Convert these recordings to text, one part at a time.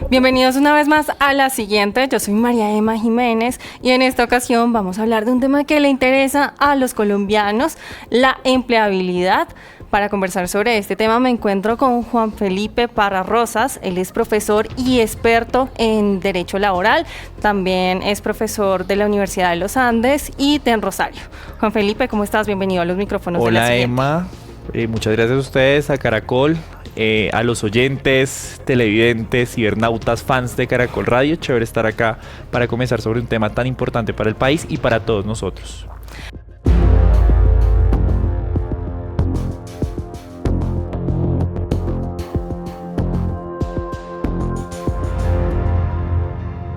Bienvenidos una vez más a La Siguiente. Yo soy María Emma Jiménez y en esta ocasión vamos a hablar de un tema que le interesa a los colombianos, la empleabilidad. Para conversar sobre este tema me encuentro con Juan Felipe Parra Rosas. Él es profesor y experto en Derecho Laboral. También es profesor de la Universidad de los Andes y de Rosario. Juan Felipe, ¿cómo estás? Bienvenido a los micrófonos de La Siguiente. Hola Emma, muchas gracias a ustedes, a Caracol, a los oyentes, televidentes, cibernautas, fans de Caracol Radio. Chévere estar acá para conversar sobre un tema tan importante para el país y para todos nosotros.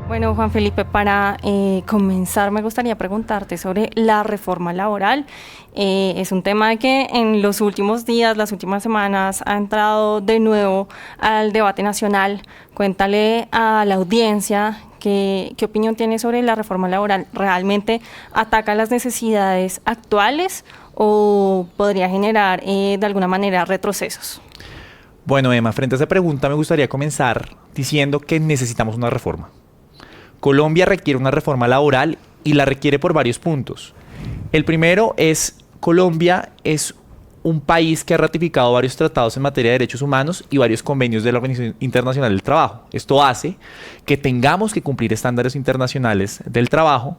Bueno, Juan Felipe, para comenzar me gustaría preguntarte sobre la reforma laboral. Es un tema que en los últimos días, las últimas semanas, ha entrado de nuevo al debate nacional. Cuéntale a la audiencia qué opinión tiene sobre la reforma laboral. ¿Realmente ataca las necesidades actuales o podría generar de alguna manera retrocesos? Bueno, Emma, frente a esa pregunta me gustaría comenzar diciendo que necesitamos una reforma. Colombia requiere una reforma laboral y la requiere por varios puntos. El primero es, Colombia es un país que ha ratificado varios tratados en materia de derechos humanos y varios convenios de la Organización Internacional del Trabajo. Esto hace que tengamos que cumplir estándares internacionales del trabajo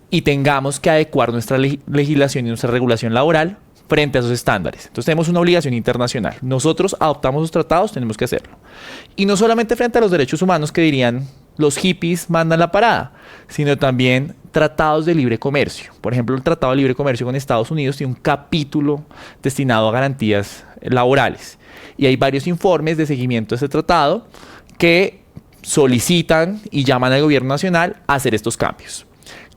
y tengamos que adecuar nuestra legislación y nuestra regulación laboral frente a esos estándares. Entonces tenemos una obligación internacional. Nosotros adoptamos los tratados, tenemos que hacerlo. Y no solamente frente a los derechos humanos que dirían los hippies mandan la parada, sino también tratados de libre comercio. Por ejemplo, el Tratado de Libre Comercio con Estados Unidos tiene un capítulo destinado a garantías laborales. Y hay varios informes de seguimiento de ese tratado que solicitan y llaman al gobierno nacional a hacer estos cambios.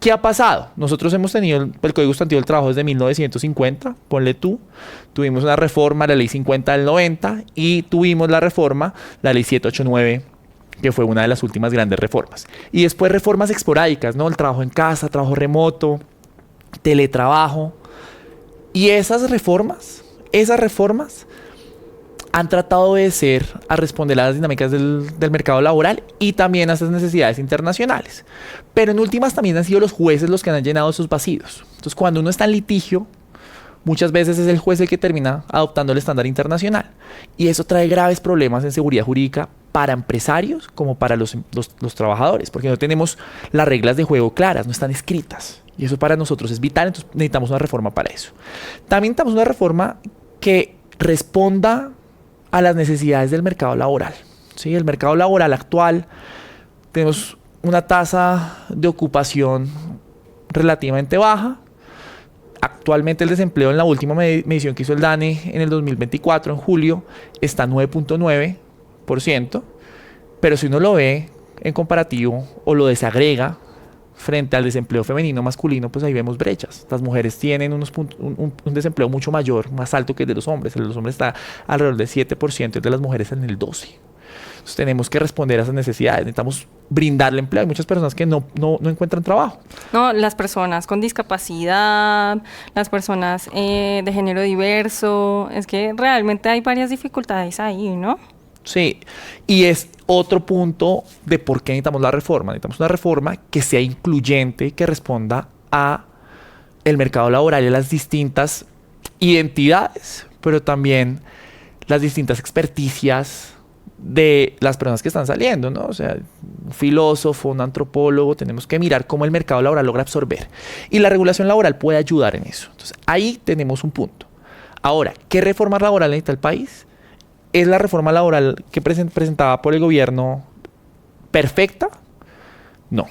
¿Qué ha pasado? Nosotros hemos tenido el Código Sustantivo del Trabajo desde 1950, ponle tú. Tuvimos una reforma, la Ley 50 del 90, y tuvimos la reforma, la Ley 789, que fue una de las últimas grandes reformas. Y después reformas esporádicas, ¿no? El trabajo en casa, trabajo remoto, teletrabajo. Y esas reformas han tratado de a responder a las dinámicas del mercado laboral y también a esas necesidades internacionales. Pero en últimas también han sido los jueces los que han llenado esos vacíos. Entonces, cuando uno está en litigio, muchas veces es el juez el que termina adoptando el estándar internacional. Y eso trae graves problemas en seguridad jurídica para empresarios como para los trabajadores, porque no tenemos las reglas de juego claras, no están escritas. Y eso para nosotros es vital, entonces necesitamos una reforma para eso. También necesitamos una reforma que responda a las necesidades del mercado laboral. ¿Sí? El mercado laboral actual, tenemos una tasa de ocupación relativamente baja. Actualmente el desempleo en la última medición que hizo el DANE en el 2024, en julio, está 9.9%, pero si uno lo ve en comparativo o lo desagrega frente al desempleo femenino masculino, pues ahí vemos brechas. Las mujeres tienen un desempleo mucho mayor, más alto que el de los hombres. El de los hombres está alrededor del 7%, el de las mujeres en el 12%. Entonces tenemos que responder a esas necesidades. Necesitamos brindarle empleo. Hay muchas personas que no encuentran trabajo. No, las personas con discapacidad, las personas de género diverso, es que realmente hay varias dificultades ahí, ¿no? Sí, y es otro punto de por qué necesitamos la reforma. Necesitamos una reforma que sea incluyente, que responda a el mercado laboral y a las distintas identidades, pero también las distintas experticias de las personas que están saliendo, ¿no? O sea, un filósofo, un antropólogo, tenemos que mirar cómo el mercado laboral logra absorber. Y la regulación laboral puede ayudar en eso. Entonces, ahí tenemos un punto. Ahora, ¿qué reforma laboral necesita el país? ¿Es la reforma laboral que presentaba por el gobierno perfecta? No.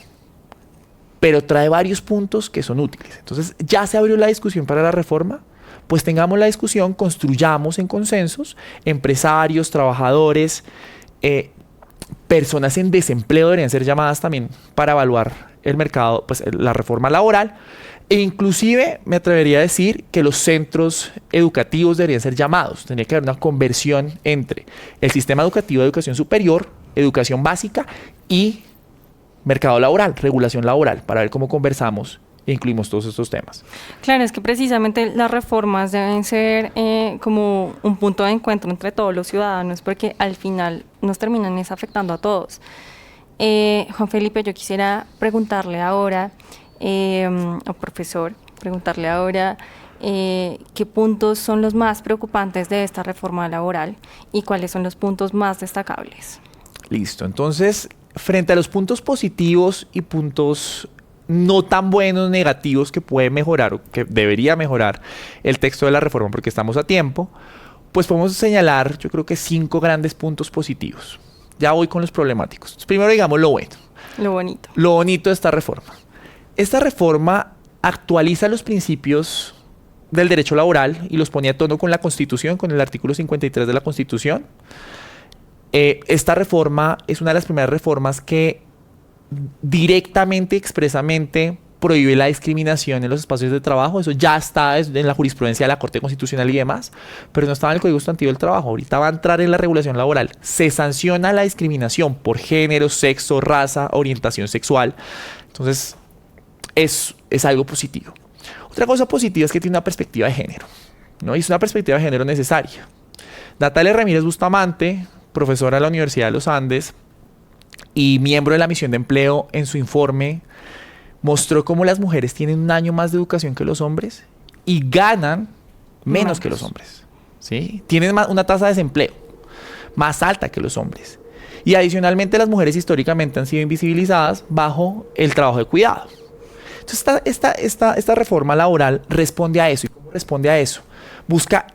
Pero trae varios puntos que son útiles. Entonces, ya se abrió la discusión para la reforma. Pues tengamos la discusión, construyamos en consensos, empresarios, trabajadores, personas en desempleo deberían ser llamadas también para evaluar el mercado, pues la reforma laboral. E inclusive me atrevería a decir que los centros educativos deberían ser llamados. Tendría que haber una conversión entre el sistema educativo de educación superior, educación básica y mercado laboral, regulación laboral, para ver cómo conversamos e incluimos todos estos temas. Claro, es que precisamente las reformas deben ser como un punto de encuentro entre todos los ciudadanos, porque al final nos terminan afectando a todos. Juan Felipe, yo quisiera preguntarle ahora, o profesor, preguntarle ahora, qué puntos son los más preocupantes de esta reforma laboral y cuáles son los puntos más destacables. Listo, entonces, frente a los puntos positivos y puntos no tan buenos, negativos, que puede mejorar o que debería mejorar el texto de la reforma porque estamos a tiempo, pues podemos señalar, yo creo que 5 grandes puntos positivos. Ya voy con los problemáticos. Entonces, primero digamos lo bueno. Lo bonito. Lo bonito de esta reforma. Esta reforma actualiza los principios del derecho laboral y los pone a tono con la Constitución, con el artículo 53 de la Constitución. Esta reforma es una de las primeras reformas que directamente, expresamente prohíbe la discriminación en los espacios de trabajo. Eso ya está en la jurisprudencia de la Corte Constitucional y demás, pero no estaba en el Código Sustantivo del Trabajo. Ahorita va a entrar en la regulación laboral. Se sanciona la discriminación por género, sexo, raza, orientación sexual. Entonces, es algo positivo. Otra cosa positiva es que tiene una perspectiva de género, ¿no? Y es una perspectiva de género necesaria. Natalia Ramírez Bustamante, profesora de la Universidad de los Andes y miembro de la misión de empleo, en su informe mostró cómo las mujeres tienen un año más de educación que los hombres y ganan menos que los hombres, ¿sí? Tienen una tasa de desempleo más alta que los hombres. Y adicionalmente las mujeres históricamente han sido invisibilizadas bajo el trabajo de cuidado. Entonces esta reforma laboral responde a eso. ¿Y cómo responde a eso? Busca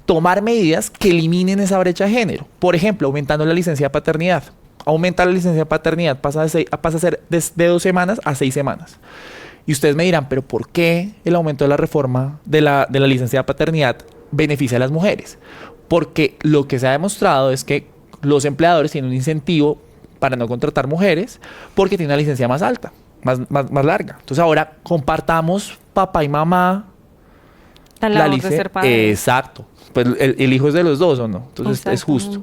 tomar medidas que eliminen esa brecha de género. Por ejemplo, aumentando la licencia de paternidad. Aumenta la licencia de paternidad, pasa a ser de 2 semanas a 6 semanas. Y ustedes me dirán, ¿pero por qué el aumento de la reforma de la licencia de paternidad beneficia a las mujeres? Porque lo que se ha demostrado es que los empleadores tienen un incentivo para no contratar mujeres porque tienen una licencia más alta, más larga. Entonces ahora compartamos papá y mamá la labor de ser padre. Exacto. Pues el hijo es de los dos, ¿o no? Entonces es justo.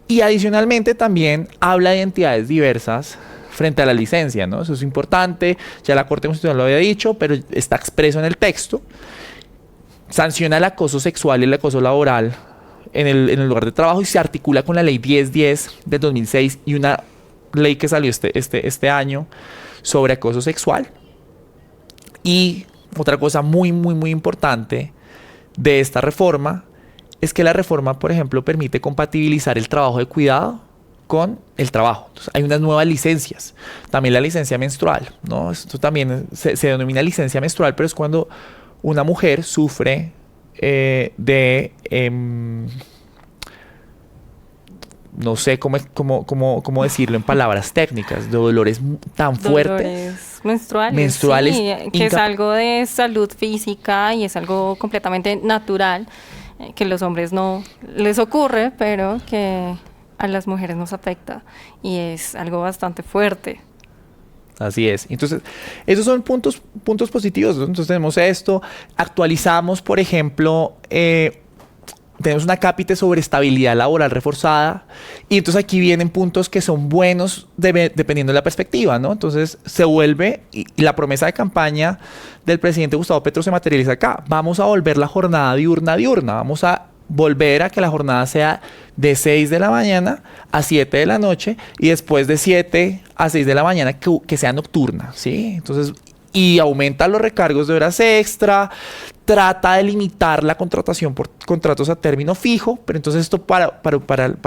Y adicionalmente también habla de entidades diversas frente a la licencia, ¿no? Eso es importante. Ya la Corte Constitucional lo había dicho, pero está expreso en el texto. Sanciona el acoso sexual y el acoso laboral en el lugar de trabajo y se articula con la ley 1010 del 2006 y una ley que salió este año sobre acoso sexual. Y otra cosa muy importante de esta reforma es que la reforma, por ejemplo, permite compatibilizar el trabajo de cuidado con el trabajo. Entonces, hay unas nuevas licencias. También la licencia menstrual, ¿no? Esto también se denomina licencia menstrual, pero es cuando una mujer sufre no sé cómo decirlo en palabras técnicas, de dolores tan fuertes. Menstruales, sí, que es algo de salud física y es algo completamente natural, que los hombres no les ocurre, pero que a las mujeres nos afecta y es algo bastante fuerte. Así es. Entonces, esos son puntos positivos. Entonces tenemos esto, actualizamos, por ejemplo, tenemos una cápite sobre estabilidad laboral reforzada y entonces aquí vienen puntos que son buenos dependiendo de la perspectiva, ¿no? Entonces se vuelve, y la promesa de campaña del presidente Gustavo Petro se materializa acá. Vamos a volver la jornada diurna. Vamos a volver a que la jornada sea de 6 de la mañana a 7 de la noche y después de 7 a 6 de la mañana que sea nocturna, ¿sí? Entonces, y aumenta los recargos de horas extra, trata de limitar la contratación por contratos a término fijo, pero entonces esto para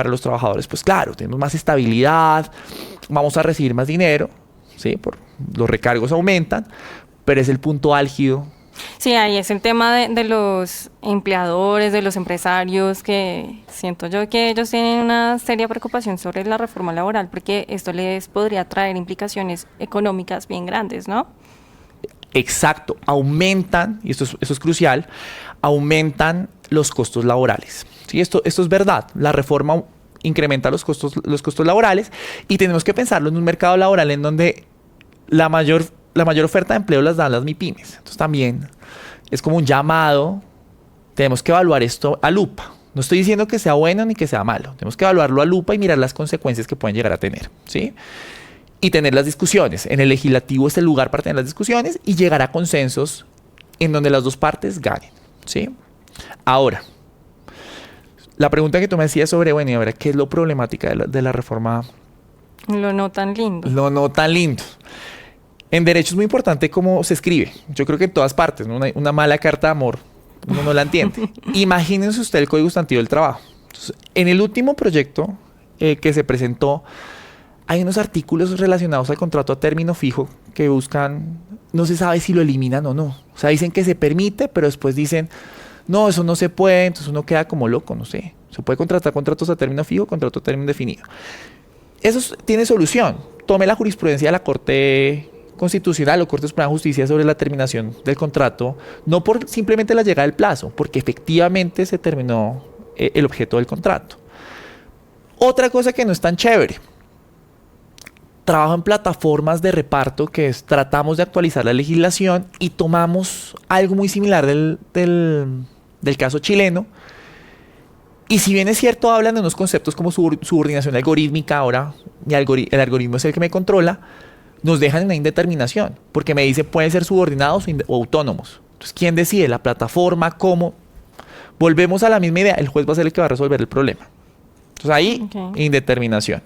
los trabajadores, pues claro, tenemos más estabilidad, vamos a recibir más dinero, ¿sí? Los recargos aumentan, pero es el punto álgido. Sí, ahí es el tema de los empleadores, de los empresarios, que siento yo que ellos tienen una seria preocupación sobre la reforma laboral, porque esto les podría traer implicaciones económicas bien grandes, ¿no? Exacto, aumentan, y esto es crucial, aumentan los costos laborales. ¿Sí? Esto es verdad, la reforma incrementa los costos laborales y tenemos que pensarlo en un mercado laboral en donde la mayor oferta de empleo las dan las MIPYMES. Entonces también es como un llamado, tenemos que evaluar esto a lupa. No estoy diciendo que sea bueno ni que sea malo, tenemos que evaluarlo a lupa y mirar las consecuencias que pueden llegar a tener, ¿sí? y tener las discusiones. En el legislativo es el lugar para tener las discusiones y llegar a consensos en donde las dos partes ganen, ¿sí? Ahora, la pregunta que tú me hacías sobre, bueno, y ahora, ¿qué es lo problemática de la reforma? Lo no tan lindo. Lo no tan lindo. En derecho es muy importante cómo se escribe. Yo creo que en todas partes, ¿no? Una mala carta de amor, uno no la entiende. Imagínense usted el Código Sustantivo del Trabajo. Entonces, en el último proyecto que se presentó, hay unos artículos relacionados al contrato a término fijo que buscan, no se sabe si lo eliminan o no. O sea, dicen que se permite, pero después dicen, no, eso no se puede, entonces uno queda como loco, no sé. Se puede contratar contratos a término fijo, contrato a término definido. Eso tiene solución. Tome la jurisprudencia de la Corte Constitucional o Corte Suprema de Justicia sobre la terminación del contrato, no por simplemente la llegada del plazo, porque efectivamente se terminó el objeto del contrato. Otra cosa que no es tan chévere. Trabajo en plataformas de reparto, que es tratamos de actualizar la legislación y tomamos algo muy similar del caso chileno. Y si bien es cierto, hablan de unos conceptos como subordinación algorítmica, ahora el algoritmo es el que me controla, nos dejan en una indeterminación, porque me dice pueden ser subordinados o autónomos. Entonces, ¿quién decide? ¿La plataforma? ¿Cómo? Volvemos a la misma idea, el juez va a ser el que va a resolver el problema. Entonces ahí, indeterminación.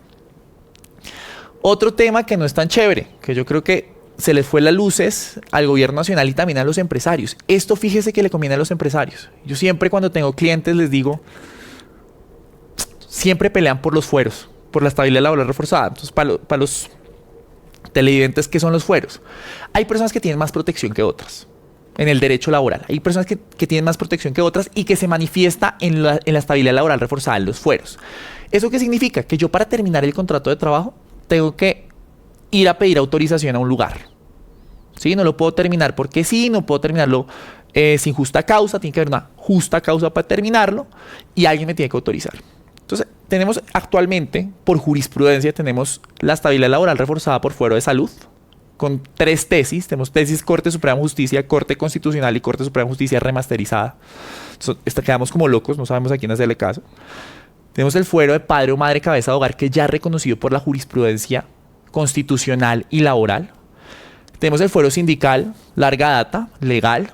Otro tema que no es tan chévere, que yo creo que se les fue las luces al gobierno nacional y también a los empresarios. Esto fíjese que le conviene a los empresarios. Yo siempre cuando tengo clientes les digo, siempre pelean por los fueros, por la estabilidad laboral reforzada. Entonces, para los televidentes, ¿qué son los fueros? Hay personas que tienen más protección que otras en el derecho laboral. Hay personas que tienen más protección que otras y que se manifiesta en la estabilidad laboral reforzada, en los fueros. ¿Eso qué significa? Que yo para terminar el contrato de trabajo tengo que ir a pedir autorización a un lugar. ¿Sí? No lo puedo terminar porque sí, no puedo terminarlo sin justa causa, tiene que haber una justa causa para terminarlo y alguien me tiene que autorizar. Entonces, tenemos actualmente, por jurisprudencia, tenemos la estabilidad laboral reforzada por fuero de salud, con 3 tesis. Tenemos tesis Corte Suprema de Justicia, Corte Constitucional y Corte Suprema de Justicia remasterizada. Entonces, quedamos como locos, no sabemos a quién hacerle caso. Tenemos el fuero de padre o madre cabeza de hogar, que ya es reconocido por la jurisprudencia constitucional y laboral. Tenemos el fuero sindical, larga data, legal.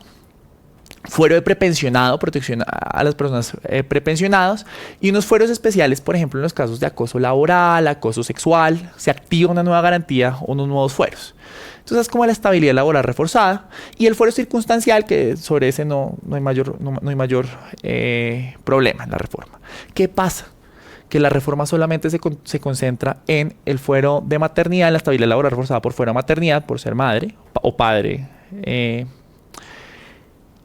Fuero de prepensionado, protección a las personas prepensionadas, y unos fueros especiales, por ejemplo, en los casos de acoso laboral, acoso sexual, se activa una nueva garantía o unos nuevos fueros. Entonces es como la estabilidad laboral reforzada, y el fuero circunstancial, que sobre ese no hay mayor problema en la reforma. ¿Qué pasa? Que la reforma solamente se concentra en el fuero de maternidad, en la estabilidad laboral reforzada por fuero de maternidad, por ser madre o padre,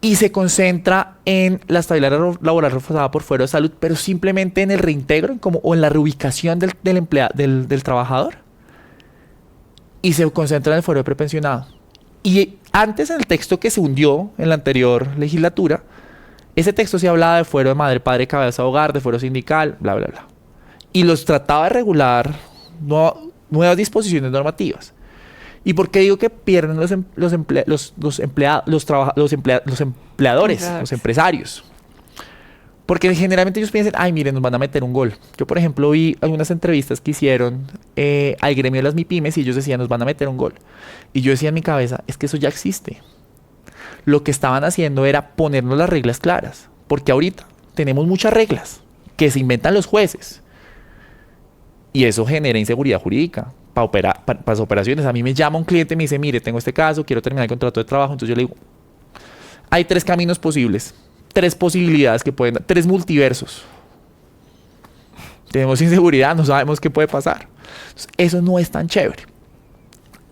y se concentra en la estabilidad laboral reforzada por fuero de salud, pero simplemente en el reintegro o en la reubicación del trabajador. Y se concentra en el fuero de prepensionado. Y antes, en el texto que se hundió en la anterior legislatura, ese texto sí hablaba de fuero de madre, padre, cabeza de hogar, de fuero sindical, bla, bla, bla. Y los trataba de regular nuevas disposiciones normativas. ¿Y por qué digo que pierden los empleadores, los empresarios? Porque generalmente ellos piensan, ay, miren, nos van a meter un gol. Yo, por ejemplo, vi algunas entrevistas que hicieron al gremio de las MIPYMES y ellos decían, nos van a meter un gol. Y yo decía en mi cabeza, es que eso ya existe. Lo que estaban haciendo era ponernos las reglas claras. Porque ahorita tenemos muchas reglas que se inventan los jueces. Y eso genera inseguridad jurídica para las operaciones. A mí me llama un cliente y me dice, mire, tengo este caso, quiero terminar el contrato de trabajo. Entonces yo le digo, hay 3 caminos posibles, 3 posibilidades que pueden dar, 3 multiversos. Tenemos inseguridad, no sabemos qué puede pasar. Entonces, eso no es tan chévere.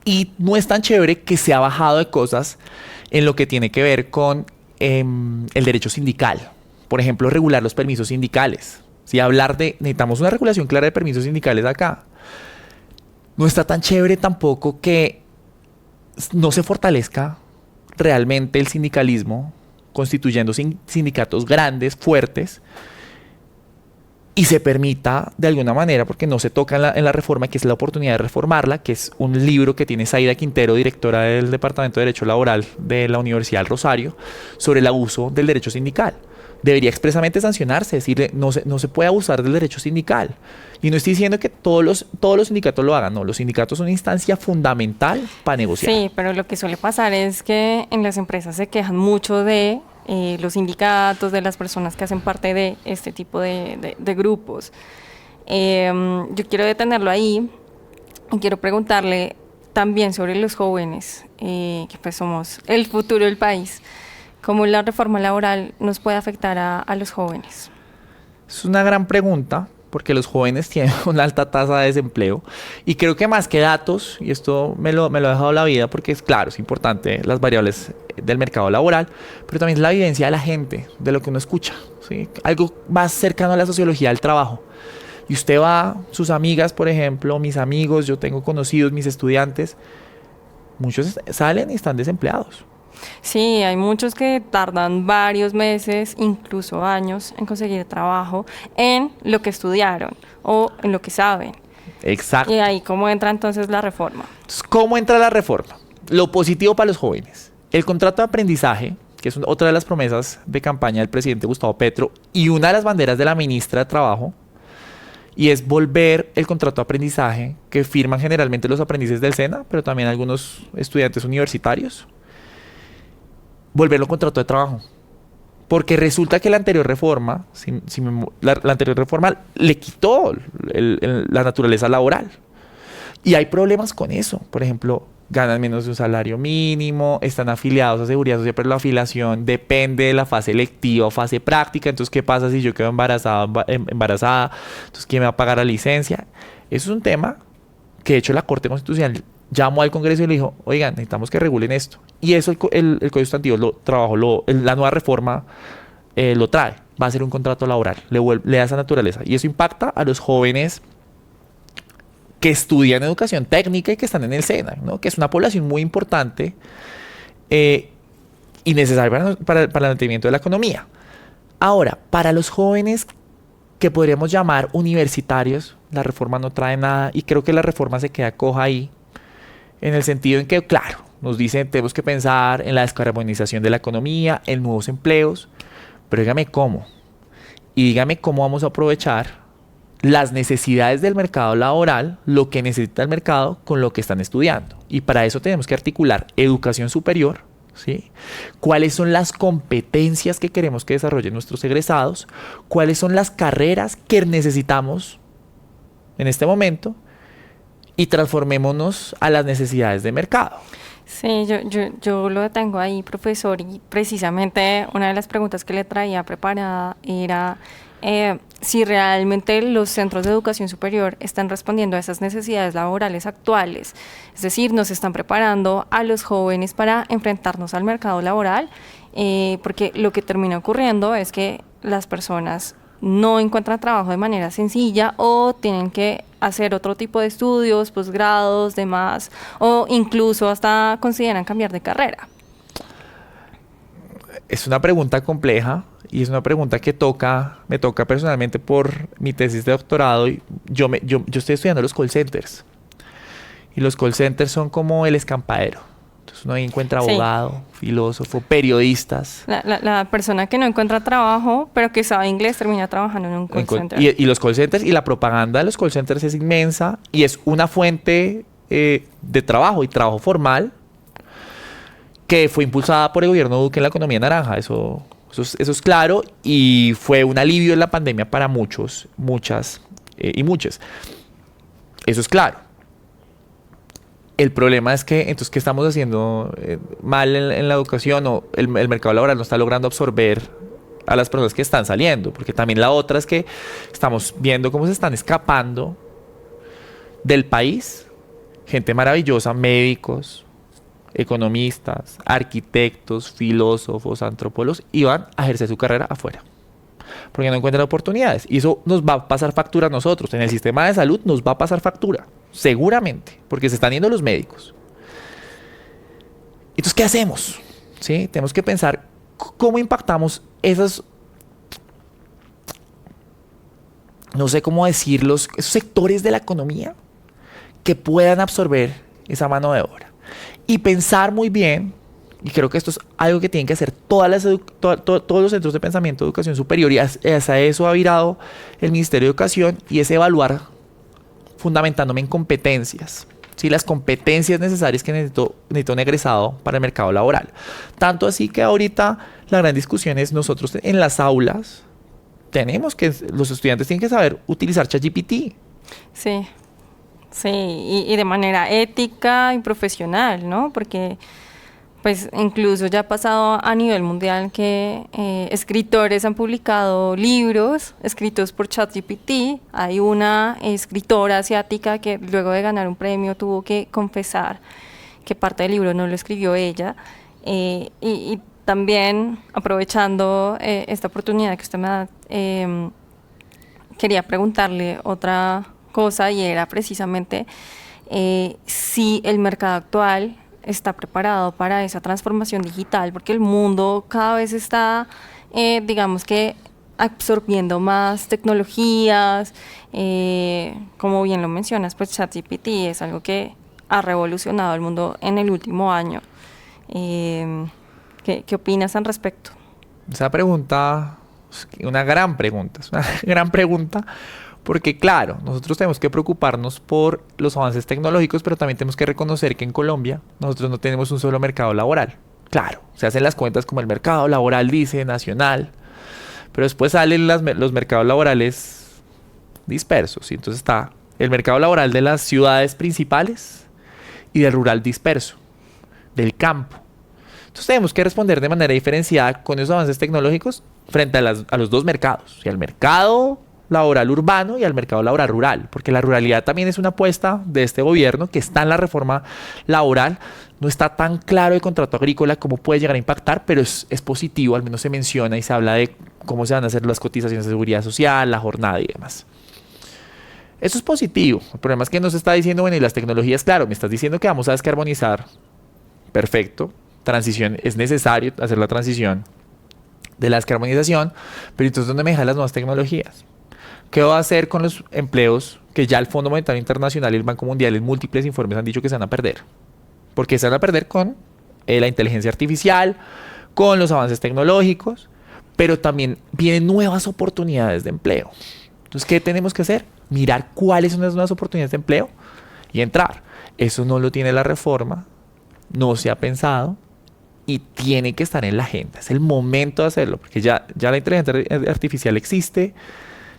Y no es tan chévere que se ha bajado de cosas en lo que tiene que ver con el derecho sindical. Por ejemplo, regular los permisos sindicales. Si necesitamos una regulación clara de permisos sindicales acá. No está tan chévere tampoco que no se fortalezca realmente el sindicalismo, constituyendo sindicatos grandes, fuertes, y se permita de alguna manera, porque no se toca en la reforma, que es la oportunidad de reformarla, que es un libro que tiene Zaida Quintero, directora del Departamento de Derecho Laboral de la Universidad del Rosario, sobre el abuso del derecho sindical. debería expresamente sancionarse, decirle, no se puede abusar del derecho sindical. Y no estoy diciendo que todos los sindicatos lo hagan, no, los sindicatos son una instancia fundamental para negociar. Sí, pero lo que suele pasar es que en las empresas se quejan mucho de los sindicatos, de las personas que hacen parte de este tipo de grupos. Yo quiero detenerlo ahí y quiero preguntarle también sobre los jóvenes, que pues somos el futuro del país. ¿Cómo la reforma laboral nos puede afectar a los jóvenes? Es una gran pregunta, porque los jóvenes tienen una alta tasa de desempleo y creo que más que datos, y esto me lo ha dejado la vida porque es claro, es importante las variables del mercado laboral, pero también es la vivencia de la gente, de lo que uno escucha, ¿sí? Algo más cercano a la sociología del trabajo. Y usted va, sus amigas, por ejemplo, mis amigos, yo tengo conocidos, mis estudiantes, muchos salen y están desempleados. Sí, hay muchos que tardan varios meses, incluso años, en conseguir trabajo en lo que estudiaron o en lo que saben. Exacto. Y ahí, ¿cómo entra entonces la reforma? Entonces, ¿cómo entra la reforma? Lo positivo para los jóvenes. El contrato de aprendizaje, que es otra de las promesas de campaña del presidente Gustavo Petro y una de las banderas de la ministra de Trabajo, y es volver el contrato de aprendizaje que firman generalmente los aprendices del SENA, pero también algunos estudiantes universitarios, volverlo contrato de trabajo. Porque resulta que la anterior reforma, la anterior reforma le quitó la naturaleza laboral. Y hay problemas con eso. Por ejemplo, ganan menos de un salario mínimo, están afiliados a Seguridad Social, pero la afiliación depende de la fase lectiva o fase práctica. Entonces, ¿qué pasa si yo quedo embarazada? Entonces, ¿quién me va a pagar la licencia? Eso es un tema que, de hecho, la Corte Constitucional llamó al Congreso y le dijo, oigan, necesitamos que regulen esto. Y eso el Código Sustantivo la nueva reforma lo trae. Va a ser un contrato laboral, le da esa naturaleza. Y eso impacta a los jóvenes que estudian educación técnica y que están en el SENA, ¿no? Que es una población muy importante y necesaria para el mantenimiento de la economía. Ahora, para los jóvenes que podríamos llamar universitarios, la reforma no trae nada y creo que la reforma se queda coja ahí, en el sentido en que, claro, nos dicen tenemos que pensar en la descarbonización de la economía, en nuevos empleos, pero dígame cómo. Y dígame cómo vamos a aprovechar las necesidades del mercado laboral, lo que necesita el mercado con lo que están estudiando. Y para eso tenemos que articular educación superior, ¿sí? ¿Cuáles son las competencias que queremos que desarrollen nuestros egresados? ¿Cuáles son las carreras que necesitamos en este momento? Y transformémonos a las necesidades de mercado. Sí, yo lo detengo ahí, profesor, y precisamente una de las preguntas que le traía preparada era si realmente los centros de educación superior están respondiendo a esas necesidades laborales actuales, es decir, nos están preparando a los jóvenes para enfrentarnos al mercado laboral, porque lo que termina ocurriendo es que las personas no encuentran trabajo de manera sencilla o tienen que hacer otro tipo de estudios, posgrados, demás, o incluso hasta consideran cambiar de carrera. Es una pregunta compleja y es una pregunta que me toca personalmente por mi tesis de doctorado. Y yo estoy estudiando los call centers y los call centers son como el escampadero. Entonces uno ahí encuentra abogado, filósofo, periodistas. La persona que no encuentra trabajo, pero que sabe inglés, termina trabajando en un call center. Y los call centers y la propaganda de los call centers es inmensa y es una fuente de trabajo y trabajo formal que fue impulsada por el gobierno Duque en la economía naranja. Eso es claro y fue un alivio en la pandemia para muchos, muchas y muchas. Eso es claro. El problema es que, entonces, ¿qué estamos haciendo mal en la educación? O el mercado laboral no está logrando absorber a las personas que están saliendo. Porque también la otra es que estamos viendo cómo se están escapando del país gente maravillosa, médicos, economistas, arquitectos, filósofos, antropólogos, y van a ejercer su carrera afuera. Porque no encuentran oportunidades. Y eso nos va a pasar factura a nosotros. En el sistema de salud nos va a pasar factura. Seguramente. Porque se están yendo los médicos. Entonces, ¿qué hacemos? ¿Sí? Tenemos que pensar cómo impactamos esos, no sé cómo decirlos, esos sectores de la economía que puedan absorber esa mano de obra. Y pensar muy bien y creo que esto es algo que tienen que hacer todos los centros de pensamiento de educación superior, y hacia eso ha virado el Ministerio de Educación, y es evaluar fundamentándome en competencias. ¿Sí? Las competencias necesarias que necesita un egresado para el mercado laboral. Tanto así que ahorita la gran discusión es nosotros en las aulas los estudiantes tienen que saber utilizar ChatGPT. Sí, sí, y de manera ética y profesional, ¿no? Porque pues incluso ya ha pasado a nivel mundial que escritores han publicado libros escritos por ChatGPT. Hay una escritora asiática que luego de ganar un premio tuvo que confesar que parte del libro no lo escribió ella. Y también, aprovechando esta oportunidad que usted me da, quería preguntarle otra cosa, y era precisamente si el mercado actual está preparado para esa transformación digital, porque el mundo cada vez está, digamos que, absorbiendo más tecnologías. Como bien lo mencionas, pues ChatGPT es algo que ha revolucionado el mundo en el último año. ¿Qué opinas al respecto? Esa pregunta es una gran pregunta, porque claro, nosotros tenemos que preocuparnos por los avances tecnológicos, pero también tenemos que reconocer que en Colombia nosotros no tenemos un solo mercado laboral. Claro, se hacen las cuentas como el mercado laboral dice nacional, pero después salen los mercados laborales dispersos, y entonces está el mercado laboral de las ciudades principales y del rural disperso, del campo. Entonces tenemos que responder de manera diferenciada con esos avances tecnológicos frente a los dos mercados, y al mercado laboral urbano y al mercado laboral rural, porque la ruralidad también es una apuesta de este gobierno que está en la reforma laboral. No está tan claro el contrato agrícola cómo puede llegar a impactar, pero es positivo, al menos se menciona y se habla de cómo se van a hacer las cotizaciones de seguridad social, la jornada y demás. Eso es positivo. El problema es que nos está diciendo, bueno, y las tecnologías, claro, me estás diciendo que vamos a descarbonizar. Perfecto. Transición, es necesario hacer la transición de la descarbonización, pero entonces ¿dónde me dejan las nuevas tecnologías? ¿Qué va a hacer con los empleos que ya el Fondo Monetario Internacional y el Banco Mundial en múltiples informes han dicho que se van a perder? Porque se van a perder con la inteligencia artificial, con los avances tecnológicos, pero también vienen nuevas oportunidades de empleo. Entonces, ¿qué tenemos que hacer? Mirar cuáles son las nuevas oportunidades de empleo y entrar. Eso no lo tiene la reforma, no se ha pensado y tiene que estar en la agenda. Es el momento de hacerlo, porque ya la inteligencia artificial existe.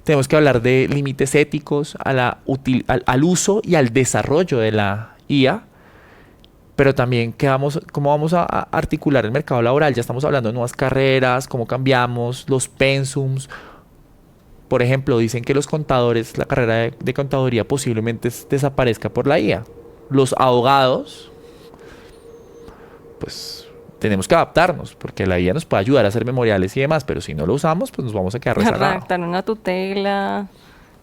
Tenemos que hablar de límites éticos al uso y al desarrollo de la IA, pero también cómo vamos a articular el mercado laboral. Ya estamos hablando de nuevas carreras, cómo cambiamos los pensums. Por ejemplo, dicen que los contadores, la carrera de contaduría posiblemente desaparezca por la IA. Los abogados, pues tenemos que adaptarnos, porque la IA nos puede ayudar a hacer memoriales y demás, pero si no lo usamos, pues nos vamos a quedar rezagados. Redactar una tutela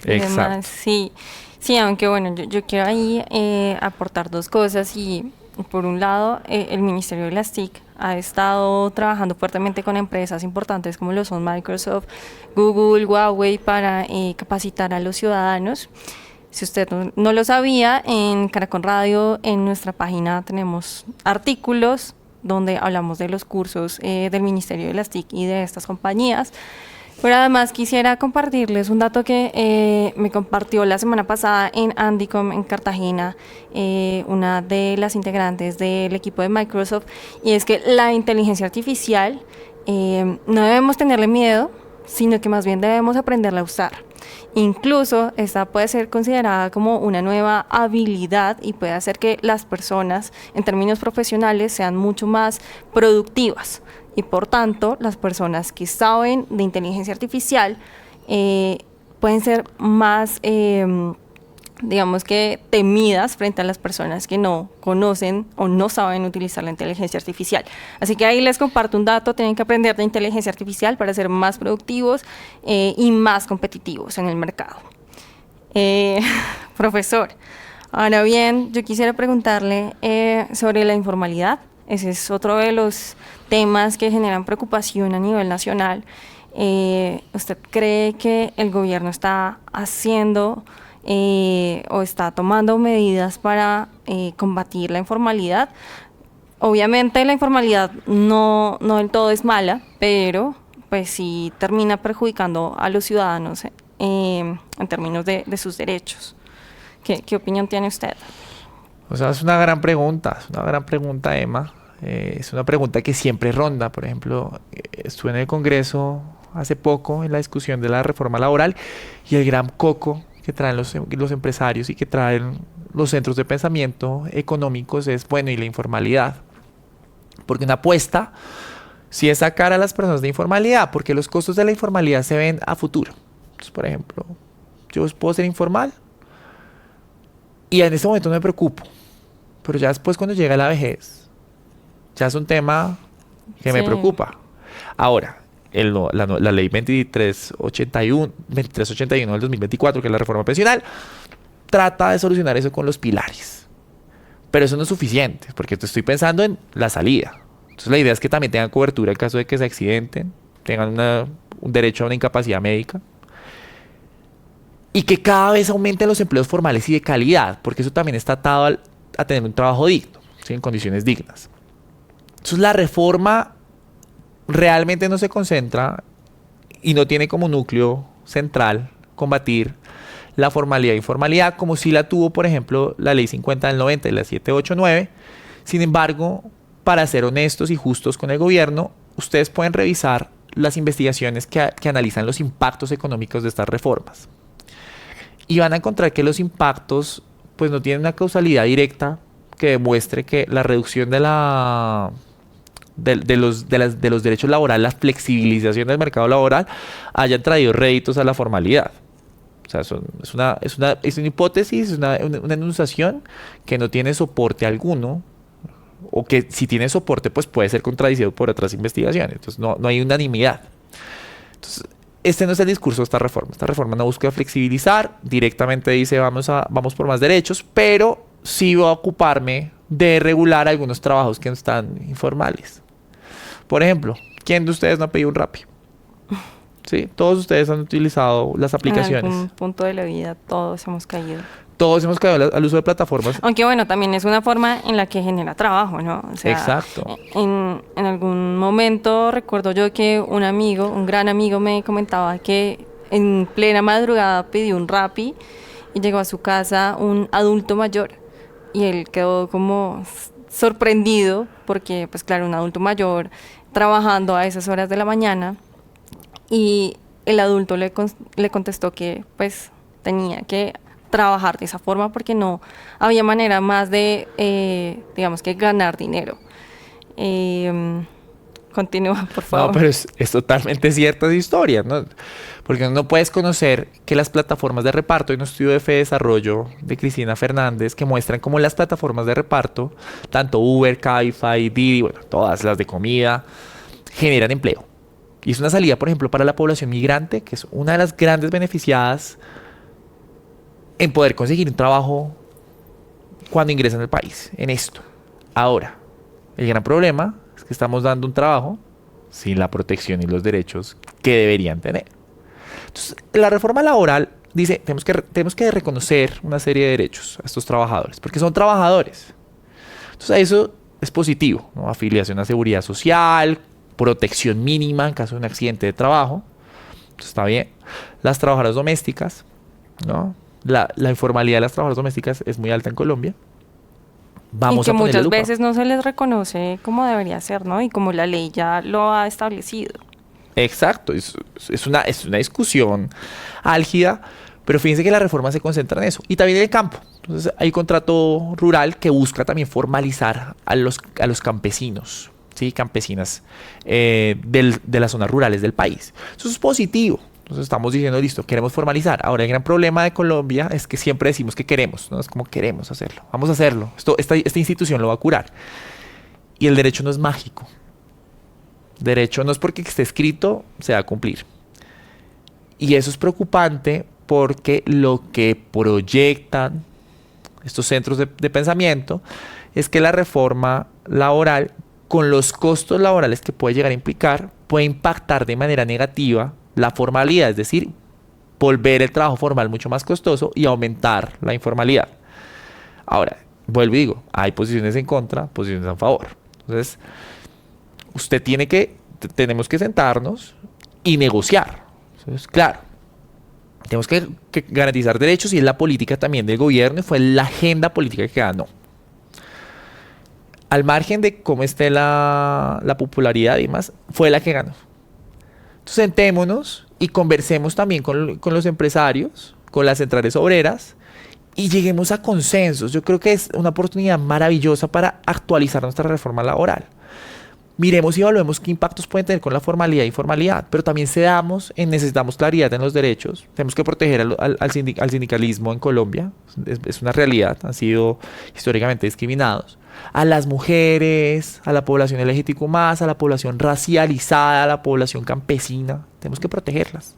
y Exacto. demás. Sí, aunque bueno, yo quiero ahí aportar dos cosas. Y por un lado, el Ministerio de las TIC ha estado trabajando fuertemente con empresas importantes como lo son Microsoft, Google, Huawei, para capacitar a los ciudadanos. Si usted no lo sabía, en Caracol Radio, en nuestra página tenemos artículos donde hablamos de los cursos del Ministerio de las TIC y de estas compañías. Pero además quisiera compartirles un dato que me compartió la semana pasada en Andicom en Cartagena, una de las integrantes del equipo de Microsoft, y es que la inteligencia artificial no debemos tenerle miedo, sino que más bien debemos aprenderla a usar. Incluso esta puede ser considerada como una nueva habilidad y puede hacer que las personas en términos profesionales sean mucho más productivas, y por tanto las personas que saben de inteligencia artificial pueden ser más digamos que temidas frente a las personas que no conocen o no saben utilizar la inteligencia artificial. Así que ahí les comparto un dato: tienen que aprender de inteligencia artificial para ser más productivos y más competitivos en el mercado. Profesor, ahora bien, yo quisiera preguntarle sobre la informalidad. Ese es otro de los temas que generan preocupación a nivel nacional. ¿Usted cree que el gobierno está haciendo o está tomando medidas para combatir la informalidad? obviamente la informalidad no del todo es mala, pero pues sí termina perjudicando a los ciudadanos en términos de sus derechos. ¿Qué opinión tiene usted? O sea, es una gran pregunta, Emma. Es una pregunta que siempre ronda. Por ejemplo, estuve en el Congreso hace poco en la discusión de la reforma laboral y el gran coco que traen los empresarios y que traen los centros de pensamiento económicos es, bueno, y la informalidad. Porque una apuesta sí es sacar a las personas de informalidad, porque los costos de la informalidad se ven a futuro. Entonces, por ejemplo, yo puedo ser informal y en este momento no me preocupo, pero ya después cuando llega la vejez, ya es un tema que me preocupa. Ahora, la ley 2381 del 2024, que es la reforma pensional, trata de solucionar eso con los pilares. Pero eso no es suficiente, porque estoy pensando en la salida. Entonces la idea es que también tengan cobertura en caso de que se accidenten, tengan un derecho a una incapacidad médica. Y que cada vez aumenten los empleos formales y de calidad, porque eso también está atado a tener un trabajo digno, ¿sí? En condiciones dignas. Entonces la reforma realmente no se concentra y no tiene como núcleo central combatir la formalidad e informalidad, como sí la tuvo, por ejemplo, la Ley 50 del 90 y la 789. Sin embargo, para ser honestos y justos con el gobierno, ustedes pueden revisar las investigaciones que analizan los impactos económicos de estas reformas. Y van a encontrar que los impactos pues no tienen una causalidad directa que demuestre que la reducción de los derechos laborales, la flexibilización del mercado laboral, hayan traído réditos a la formalidad. O sea, es una hipótesis, es una enunciación que no tiene soporte alguno, o que si tiene soporte pues puede ser contradicido por otras investigaciones. Entonces no hay unanimidad. Entonces, este no es el discurso de esta reforma. Esta reforma no busca flexibilizar, directamente dice vamos por más derechos, pero sí va a ocuparme de regular algunos trabajos que están informales. Por ejemplo, ¿quién de ustedes no ha pedido un Rappi? Sí, todos ustedes han utilizado las aplicaciones. En algún punto de la vida todos hemos caído. Todos hemos caído al uso de plataformas. Aunque bueno, también es una forma en la que genera trabajo, ¿no? O sea, exacto. En algún momento recuerdo yo que un gran amigo me comentaba que en plena madrugada pidió un Rappi y llegó a su casa un adulto mayor y él quedó como sorprendido porque, pues claro, un adulto mayor trabajando a esas horas de la mañana, y el adulto le contestó que pues tenía que trabajar de esa forma porque no había manera más de, digamos, que ganar dinero. Continúa, por favor. No, pero es totalmente cierta esa historia, ¿no? Porque no puedes conocer que las plataformas de reparto, hay un estudio de Fedesarrollo de Cristina Fernández que muestran cómo las plataformas de reparto, tanto Uber, Cabify, Didi, bueno, todas las de comida, generan empleo. Y es una salida, por ejemplo, para la población migrante, que es una de las grandes beneficiadas en poder conseguir un trabajo cuando ingresan al país, en esto. Ahora, el gran problema es que estamos dando un trabajo sin la protección y los derechos que deberían tener. Entonces, la reforma laboral dice, tenemos que reconocer una serie de derechos a estos trabajadores, porque son trabajadores. Entonces, eso es positivo, ¿no? Afiliación a seguridad social, protección mínima en caso de un accidente de trabajo. Entonces, está bien. Las trabajadoras domésticas, ¿no? La informalidad de las trabajadoras domésticas es muy alta en Colombia. Vamos y que muchas veces no se les reconoce como debería ser, ¿no? Y como la ley ya lo ha establecido. Exacto. Es una discusión álgida, pero fíjense que la reforma se concentra en eso. Y también en el campo. Entonces hay contrato rural que busca también formalizar a los campesinos, ¿sí? Campesinas de las zonas rurales del país. Eso es positivo. Entonces estamos diciendo, listo, queremos formalizar. Ahora, el gran problema de Colombia es que siempre decimos que queremos, ¿no? Es como queremos hacerlo. Vamos a hacerlo. Esta institución lo va a curar. Y el derecho no es mágico. Derecho no es porque esté escrito, se va a cumplir. Y eso es preocupante porque lo que proyectan estos centros de pensamiento es que la reforma laboral, con los costos laborales que puede llegar a implicar, puede impactar de manera negativa la formalidad, es decir, volver el trabajo formal mucho más costoso y aumentar la informalidad. Ahora, vuelvo y digo, hay posiciones en contra, posiciones a favor. Entonces, tenemos que sentarnos y negociar. Entonces, claro, tenemos que garantizar derechos y es la política también del gobierno y fue la agenda política que ganó. Al margen de cómo esté la popularidad y demás, fue la que ganó. Entonces, sentémonos y conversemos también con los empresarios, con las centrales obreras y lleguemos a consensos. Yo creo que es una oportunidad maravillosa para actualizar nuestra reforma laboral. Miremos y evaluemos qué impactos pueden tener con la formalidad e informalidad, pero también necesitamos claridad en los derechos. Tenemos que proteger al sindicalismo en Colombia, es una realidad, han sido históricamente discriminados. A las mujeres, a la población LGBTQ+, a la población racializada, a la población campesina, tenemos que protegerlas.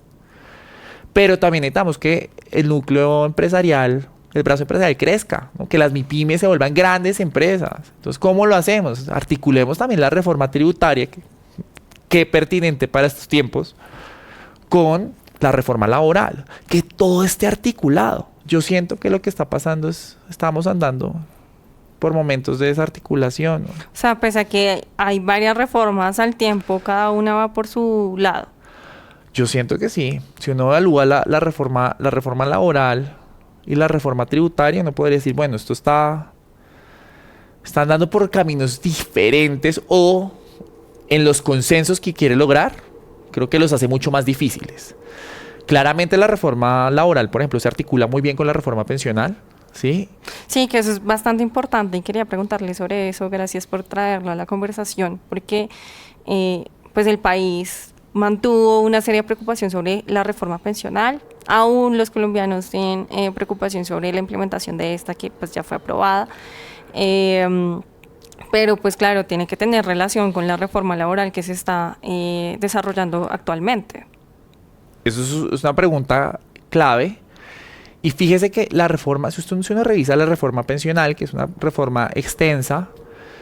Pero también necesitamos que el núcleo empresarial, el brazo empresarial crezca, ¿no? Que las MIPYMES se vuelvan grandes empresas. Entonces, ¿cómo lo hacemos? Articulemos también la reforma tributaria, que es pertinente para estos tiempos, con la reforma laboral, que todo esté articulado. Yo siento que lo que está pasando estamos andando por momentos de desarticulación, ¿no? O sea, pese a que hay varias reformas al tiempo, cada una va por su lado. Yo siento que sí. Si uno evalúa la reforma laboral y la reforma tributaria, no podría decir, bueno, esto está andando por caminos diferentes o en los consensos que quiere lograr, creo que los hace mucho más difíciles. Claramente la reforma laboral, por ejemplo, se articula muy bien con la reforma pensional, ¿sí? Sí, que eso es bastante importante y quería preguntarle sobre eso. Gracias por traerlo a la conversación, porque pues el país mantuvo una seria preocupación sobre la reforma pensional. Aún los colombianos tienen preocupación sobre la implementación de esta, que pues ya fue aprobada. Pero pues claro, tiene que tener relación con la reforma laboral que se está desarrollando actualmente. Eso es una pregunta clave. Y fíjese que la reforma, si uno revisa la reforma pensional, que es una reforma extensa,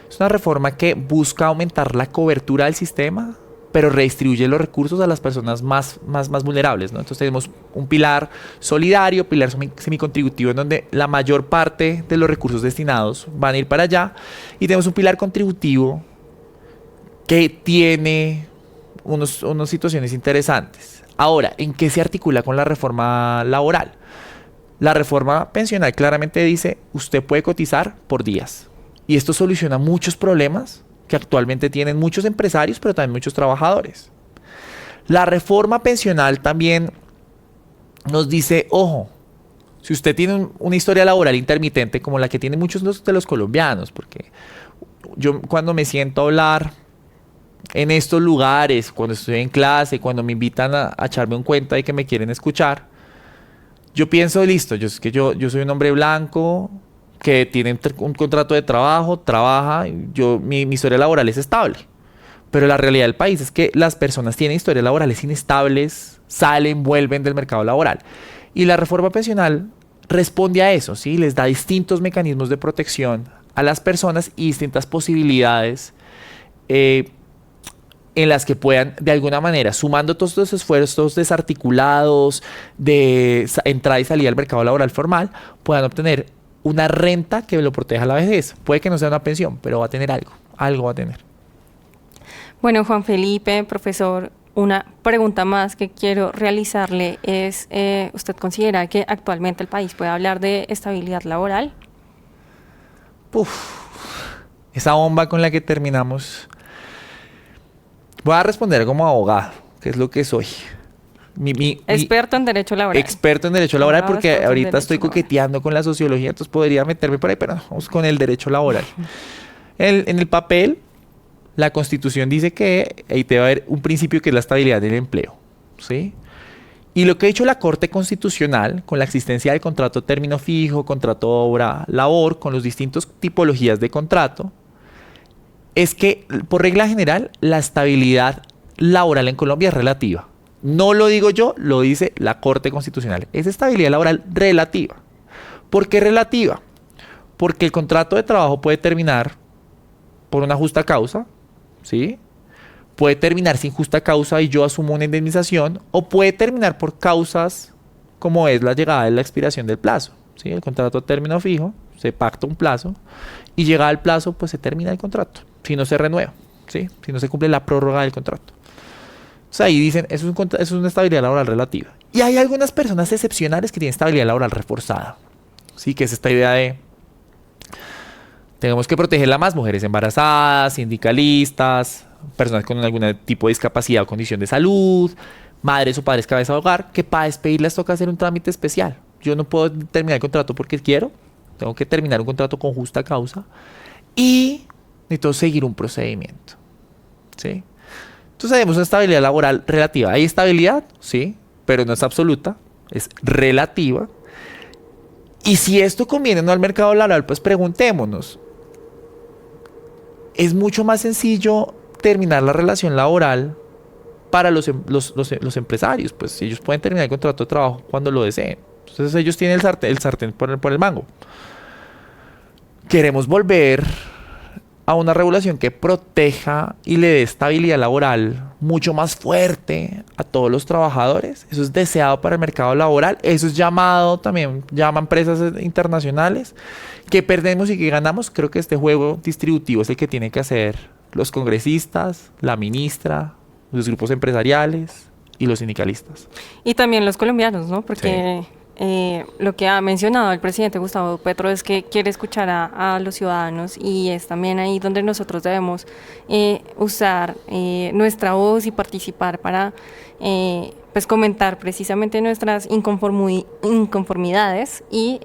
es una reforma que busca aumentar la cobertura del sistema, pero redistribuye los recursos a las personas más vulnerables, ¿no? Entonces tenemos un pilar solidario, pilar semicontributivo, en donde la mayor parte de los recursos destinados van a ir para allá, y tenemos un pilar contributivo que tiene unas situaciones interesantes. Ahora, ¿en qué se articula con la reforma laboral? La reforma pensional claramente dice, usted puede cotizar por días, y esto soluciona muchos problemas que actualmente tienen muchos empresarios, pero también muchos trabajadores. La reforma pensional también nos dice, ojo, si usted tiene una historia laboral intermitente como la que tienen muchos de los colombianos, porque yo cuando me siento a hablar en estos lugares, cuando estoy en clase, cuando me invitan a echarme un cuento y que me quieren escuchar, yo pienso, listo, yo soy un hombre blanco, que tiene un contrato de trabajo, trabaja, mi historia laboral es estable. Pero la realidad del país es que las personas tienen historias laborales inestables, salen, vuelven del mercado laboral. Y la reforma pensional responde a eso, ¿sí? Les da distintos mecanismos de protección a las personas y distintas posibilidades en las que puedan, de alguna manera, sumando todos los esfuerzos desarticulados de entrada y salida al mercado laboral formal, puedan obtener una renta que lo proteja a la vejez. Puede que no sea una pensión, pero va a tener algo va a tener. Bueno, Juan Felipe, profesor, una pregunta más que quiero realizarle es, ¿usted considera que actualmente el país puede hablar de estabilidad laboral? Esa bomba con la que terminamos. Voy a responder como abogado, que es lo que soy. Experto en derecho laboral. Experto en derecho laboral, porque ahorita estoy coqueteando con la sociología, entonces podría meterme por ahí, pero no, vamos con el derecho laboral. En el papel, la Constitución dice que ahí debe haber un principio que es la estabilidad del empleo, ¿sí? Y lo que ha hecho la Corte Constitucional, con la existencia del contrato término fijo, contrato obra-labor, con los distintos tipologías de contrato, es que, por regla general, la estabilidad laboral en Colombia es relativa. No lo digo yo, lo dice la Corte Constitucional. Es estabilidad laboral relativa. ¿Por qué relativa? Porque el contrato de trabajo puede terminar por una justa causa, ¿sí? Puede terminar sin justa causa y yo asumo una indemnización, o puede terminar por causas como es la llegada de la expiración del plazo, ¿sí? El contrato a término fijo, se pacta un plazo y llegada el plazo, pues se termina el contrato. si no se renueva, ¿sí? Si no se cumple la prórroga del contrato. O sea, ahí dicen, eso es una estabilidad laboral relativa. Y hay algunas personas excepcionales que tienen estabilidad laboral reforzada, ¿sí? Que es esta idea de tenemos que protegerla más, mujeres embarazadas, sindicalistas, personas con algún tipo de discapacidad o condición de salud, madres o padres cabeza de hogar, que para despedirlas toca hacer un trámite especial. Yo no puedo terminar el contrato porque quiero, tengo que terminar un contrato con justa causa y necesito seguir un procedimiento, ¿sí? Entonces tenemos una estabilidad laboral relativa. Hay estabilidad, sí, pero no es absoluta, es relativa. Y si esto conviene o no al mercado laboral, pues preguntémonos. Es mucho más sencillo terminar la relación laboral para los empresarios, pues ellos pueden terminar el contrato de trabajo cuando lo deseen. Entonces ellos tienen el sartén por el mango. Queremos volver a una regulación que proteja y le dé estabilidad laboral mucho más fuerte a todos los trabajadores. Eso es deseado para el mercado laboral. Eso es llamado también, llaman empresas internacionales. ¿Qué perdemos y qué ganamos? Creo que este juego distributivo es el que tienen que hacer los congresistas, la ministra, los grupos empresariales y los sindicalistas. Y también los colombianos, ¿no? Porque lo que ha mencionado el presidente Gustavo Petro es que quiere escuchar a los ciudadanos y es también ahí donde nosotros debemos usar nuestra voz y participar para pues comentar precisamente nuestras inconformidades y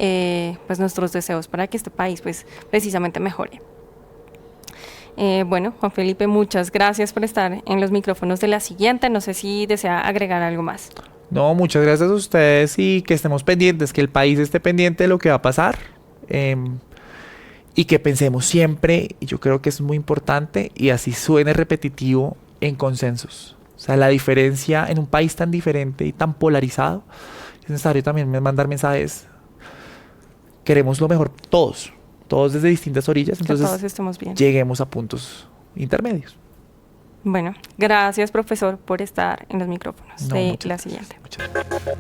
pues nuestros deseos para que este país pues precisamente mejore. Bueno, Juan Felipe, muchas gracias por estar en los micrófonos de La Siguiente. No sé si desea agregar algo más. No, muchas gracias a ustedes y que estemos pendientes, que el país esté pendiente de lo que va a pasar y que pensemos siempre, y yo creo que es muy importante y así suene repetitivo, en consensos. O sea, la diferencia en un país tan diferente y tan polarizado, es necesario también mandar mensajes. Queremos lo mejor todos desde distintas orillas, entonces que todos estemos bien. Lleguemos a puntos intermedios. Bueno, gracias profesor por estar en los micrófonos de La Siguiente. Muchas gracias.